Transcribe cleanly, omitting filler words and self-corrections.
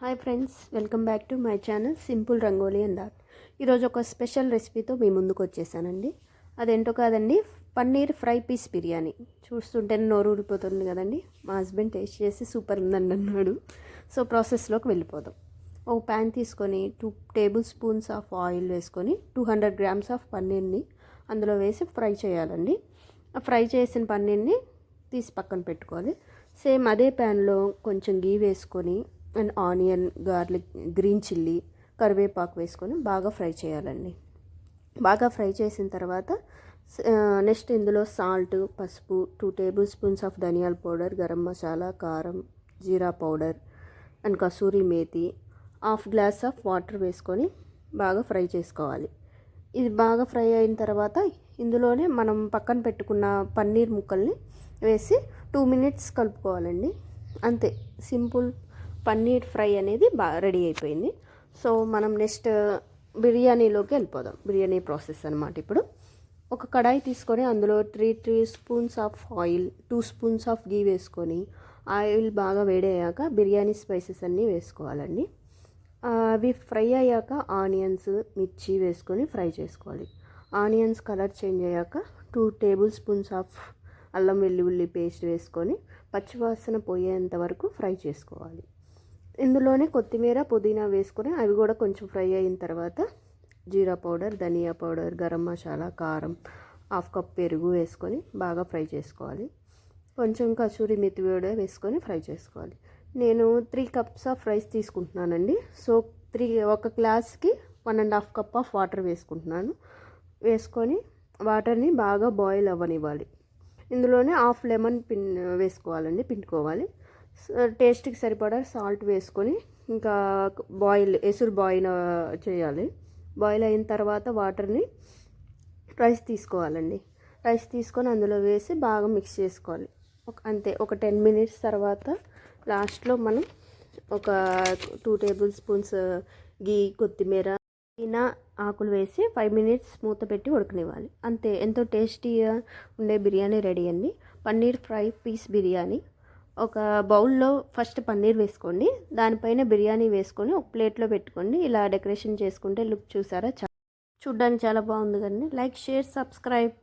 Hi friends, welcome back to my channel simple rangoli and art. ఈరోజు ఒక special రెసిపీతో మీ ముందుకు వచ్చేసానండి. అదేంటో కాదండి, పన్నీర్ ఫ్రై పీస్ బిర్యానీ. చూస్తుంటేనే నోరు ఊరిపోతుంది కదండి. మా హస్బెండ్ టేస్ట్ చేసి సూపర్ ఉందండి అన్నాడు. సో ప్రాసెస్లోకి వెళ్ళిపోదాం. ఒక ప్యాన్ తీసుకొని 2 టేబుల్ స్పూన్స్ ఆఫ్ ఆయిల్ వేసుకొని 200 గ్రామ్స్ ఆఫ్ పన్నీర్ని అందులో వేసి ఫ్రై చేయాలండి. ఆ ఫ్రై చేసిన పన్నీర్ని తీసి పక్కన పెట్టుకోవాలి. సేమ్ అదే ప్యాన్లో కొంచెం గీ వేసుకొని and onion, garlic, green chilli, కరివేపాకు వేసుకొని బాగా ఫ్రై చేయాలండి. బాగా ఫ్రై చేసిన తర్వాత నెక్స్ట్ ఇందులో సాల్ట్, పసుపు, 2 టేబుల్ స్పూన్స్ ఆఫ్ ధనియాల పౌడర్, గరం మసాలా, కారం, jeera powder and kasuri methi, half glass of water వేసుకొని బాగా ఫ్రై చేసుకోవాలి. ఇది బాగా ఫ్రై అయిన తర్వాత ఇందులోనే మనం పక్కన పెట్టుకున్న పన్నీర్ ముక్కల్ని వేసి 2 మినిట్స్ కలుపుకోవాలండి. అంతే, సింపుల్ పన్నీర్ ఫ్రై అనేది రెడీ అయిపోయింది. సో మనం నెక్స్ట్ బిర్యానీలోకి వెళ్ళిపోదాం. బిర్యానీ ప్రాసెస్ అనమాట. ఇప్పుడు ఒక కడాయి తీసుకొని అందులో 3 spoons of oil, 2 spoons of ghee వేసుకొని ఆయిల్ బాగా వేడయ్యాక బిర్యానీ స్పైసెస్ అన్నీ వేసుకోవాలండి. అవి ఫ్రై అయ్యాక ఆనియన్స్, మిర్చి వేసుకొని ఫ్రై చేసుకోవాలి. ఆనియన్స్ కలర్ చేంజ్ అయ్యాక 2 టేబుల్ స్పూన్స్ ఆఫ్ అల్లం వెల్లుల్లి పేస్ట్ వేసుకొని పచ్చివాసన పోయేంత వరకు ఫ్రై చేసుకోవాలి. ఇందులోనే కొత్తిమీర, పుదీనా వేసుకొని అవి కూడా కొంచెం ఫ్రై అయిన తర్వాత జీరా పౌడర్, ధనియా పౌడర్, గరం మసాలా, కారం, హాఫ్ కప్ పెరుగు వేసుకొని బాగా ఫ్రై చేసుకోవాలి. కొంచెం కసూరి మెతి కూడా వేసుకొని ఫ్రై చేసుకోవాలి. నేను 3 కప్స్ ఆఫ్ రైస్ తీసుకుంటున్నానండి. సో ఒక గ్లాస్కి 1.5 కప్ ఆఫ్ వాటర్ వేసుకుంటున్నాను. వేసుకొని వాటర్ని బాగా బాయిల్ అవ్వనివ్వాలి. ఇందులోనే హాఫ్ లెమన్ వేసుకోవాలండి, పిండుకోవాలి. టేస్ట్కి సరిపడా సాల్ట్ వేసుకొని ఇంకా ఎసురు బాయిల్ చేయాలి. బాయిల్ అయిన తర్వాత వాటర్ని రైస్ తీసుకోవాలండి. రైస్ తీసుకొని అందులో వేసి బాగా మిక్స్ చేసుకోవాలి. అంతే, ఒక 10 మినిట్స్ తర్వాత లాస్ట్లో మనం ఒక 2 టేబుల్ స్పూన్స్ గీ, కొత్తిమీర, పుదీనా ఆకులు వేసి 5 మినిట్స్ మూత పెట్టి ఉడకనివ్వాలి. అంతే, ఎంతో టేస్టీగా ఉండే బిర్యానీ రెడీ అండి. Paneer fry piece biryani. ఒక బౌల్లో ఫస్ట్ పన్నీర్ వేసుకోండి, దానిపైన బిర్యానీ వేసుకొని ఒక ప్లేట్లో పెట్టుకోండి. ఇలా డెకరేషన్ చేసుకుంటే లుక్ చూసారా, చూడ్డానికి చాలా బాగుంది కదండి. Like, share, subscribe.